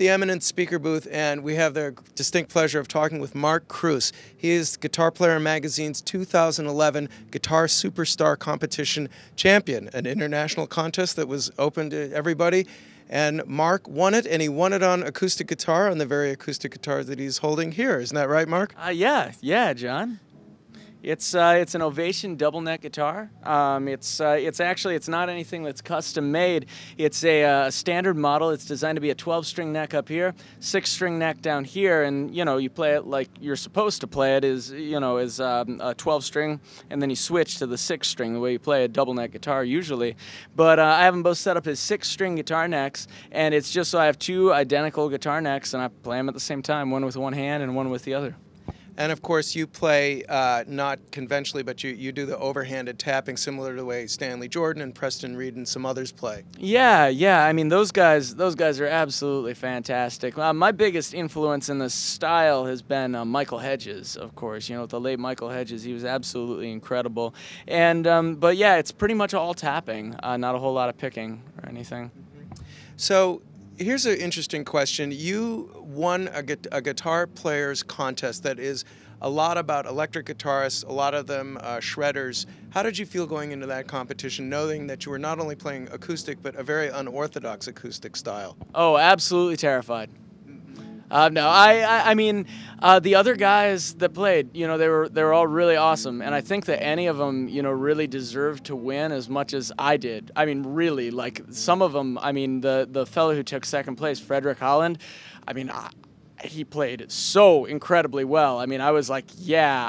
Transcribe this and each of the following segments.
the Eminent Speaker booth, and we have the distinct pleasure of talking with Mark Kroos. He is Guitar Player Magazine's 2011 Guitar Superstar Competition champion, an international contest that was open to everybody. And Mark won it, and he won it on acoustic guitar, on the very acoustic guitar that he's holding here. Isn't that right, Mark? Yeah, John. It's an Ovation double neck guitar. It's not anything that's custom made. It's a standard model. It's designed to be a 12-string neck up here, 6-string neck down here, and you play it like you're supposed to play it is a 12-string, and then you switch to the 6-string the way you play a double neck guitar usually. But I have them both set up as 6-string guitar necks, and it's just so I have two identical guitar necks, and I play them at the same time, one with one hand and one with the other. And of course, you play not conventionally, but you do the overhanded tapping, similar to the way Stanley Jordan and Preston Reed and some others play. Yeah. I mean, those guys are absolutely fantastic. My biggest influence in this style has been Michael Hedges, of course. The late Michael Hedges, he was absolutely incredible. And but yeah, it's pretty much all tapping, not a whole lot of picking or anything. So here's an interesting question. You won a guitar players contest that is a lot about electric guitarists, a lot of them shredders. How did you feel going into that competition, knowing that you were not only playing acoustic, but a very unorthodox acoustic style? Oh, absolutely terrified. No, I mean, the other guys that played, they were all really awesome, and I think that any of them, really deserved to win as much as I did. I mean, really, like some of them. I mean, the fellow who took second place, Frederick Holland. I mean, he played so incredibly well. I mean, I was like, yeah,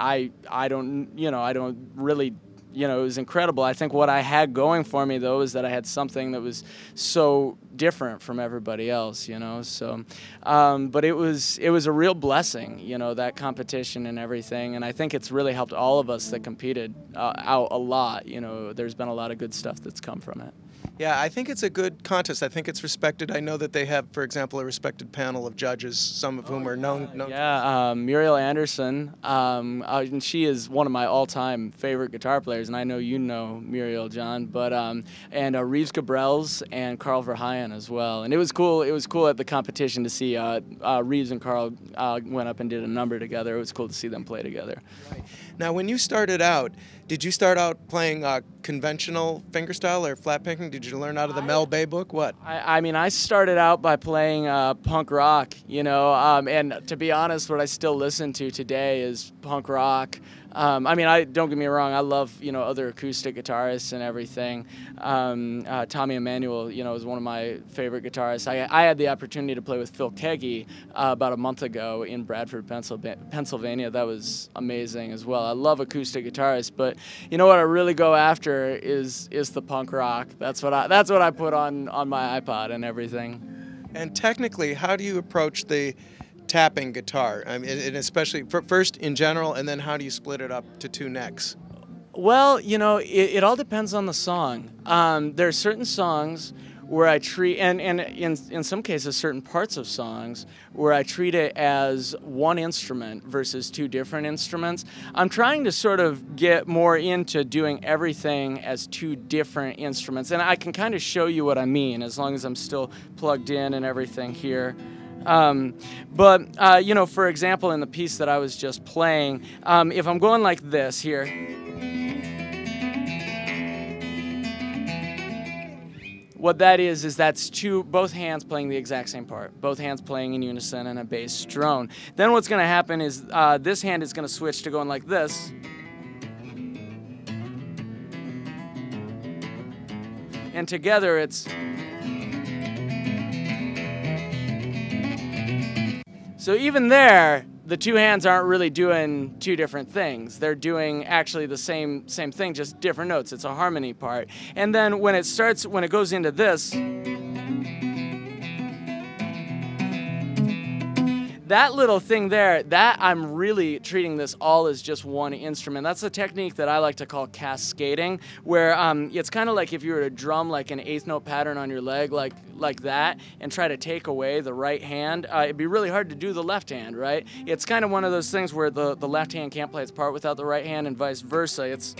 I don't really. It was incredible. I think what I had going for me, though, is that I had something that was so different from everybody else, So, but it was a real blessing, that competition and everything. And I think it's really helped all of us that competed out a lot. There's been a lot of good stuff that's come from it. Yeah, I think it's a good contest. I think it's respected. I know that they have, for example, a respected panel of judges, some of whom are known. Yeah, Muriel Anderson, and she is one of my all-time favorite guitar players, and I know you know Muriel, John. But and Reeves Gabrels and Carl Verheyen as well. And it was cool. It was cool at the competition to see Reeves and Carl went up and did a number together. It was cool to see them play together. Right. Now, when you started out, did you start out playing conventional fingerstyle or flat picking? Did you learn out of the Mel Bay book? What? I mean, I started out by playing punk rock, and to be honest, what I still listen to today is punk rock. I mean, don't get me wrong, I love, other acoustic guitarists and everything. Tommy Emmanuel, is one of my favorite guitarists. I had the opportunity to play with Phil Keggy about a month ago in Bradford, Pennsylvania. That was amazing as well. I love acoustic guitarists, but what I really go after is the punk rock. That's what I put on my iPod and everything. And technically, how do you approach the tapping guitar? I mean, and especially first in general, and then how do you split it up to two necks? Well, it all depends on the song. There are certain songs where I treat, and in some cases, certain parts of songs where I treat it as one instrument versus two different instruments. I'm trying to sort of get more into doing everything as two different instruments, and I can kind of show you what I mean as long as I'm still plugged in and everything here. But for example, in the piece that I was just playing, if I'm going like this here, what that is that's both hands playing the exact same part, both hands playing in unison and a bass drone. Then what's going to happen is this hand is going to switch to going like this. And together it's... So even there, the two hands aren't really doing two different things. They're doing actually the same thing, just different notes. It's a harmony part. And then when it goes into this, that little thing there, that I'm really treating this all as just one instrument. That's a technique that I like to call cascading, where it's kind of like if you were to drum like an eighth note pattern on your leg like that and try to take away the right hand, it'd be really hard to do the left hand, right? It's kind of one of those things where the left hand can't play its part without the right hand and vice versa. It's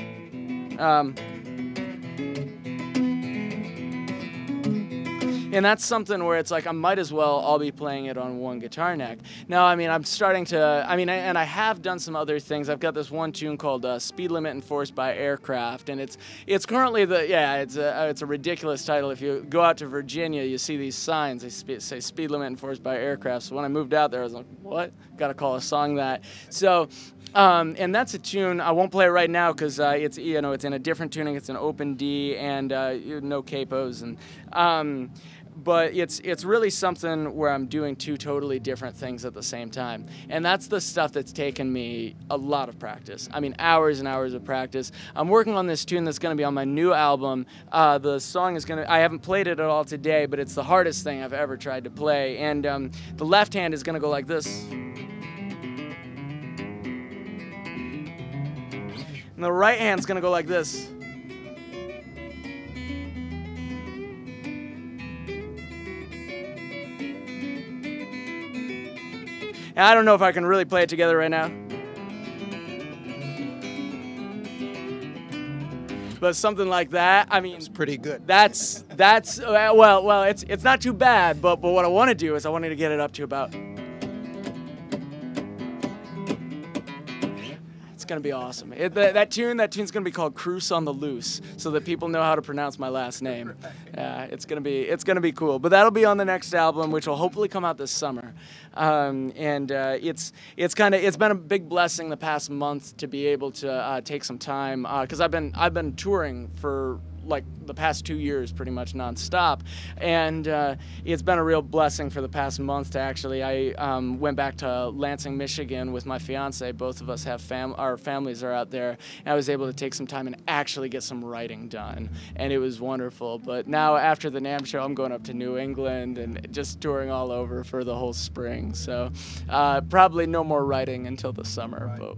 And that's something where it's like I might as well all be playing it on one guitar neck. Now, I mean, I'm starting to, and I have done some other things. I've got this one tune called Speed Limit Enforced by Aircraft, and it's currently it's a ridiculous title. If you go out to Virginia, you see these signs. They say Speed Limit Enforced by Aircraft. So when I moved out there, I was like, what? Got to call a song that. So, and that's a tune. I won't play it right now because it's in a different tuning. It's an open D and no capos and. But it's really something where I'm doing two totally different things at the same time. And that's the stuff that's taken me a lot of practice. I mean, hours and hours of practice. I'm working on this tune that's going to be on my new album. The song is I haven't played it at all today, but it's the hardest thing I've ever tried to play. And the left hand is going to go like this. And the right hand's going to go like this. I don't know if I can really play it together right now. But something like that, I mean, it's pretty good. That's well, it's not too bad, but what I want to do is I wanted to get it up to about. It's gonna be awesome. That tune's gonna be called Kroos on the Loose, so that people know how to pronounce my last name. It's gonna be cool. But that'll be on the next album, which will hopefully come out this summer. It's been a big blessing the past month to be able to take some time because I've been touring for like the past 2 years pretty much nonstop, and it's been a real blessing for the past month to actually. I went back to Lansing, Michigan with my fiance. Both of us have our families are out there, and I was able to take some time and actually get some writing done, and it was wonderful. But now after the NAMM show, I'm going up to New England and just touring all over for the whole spring, so probably no more writing until the summer. Right. But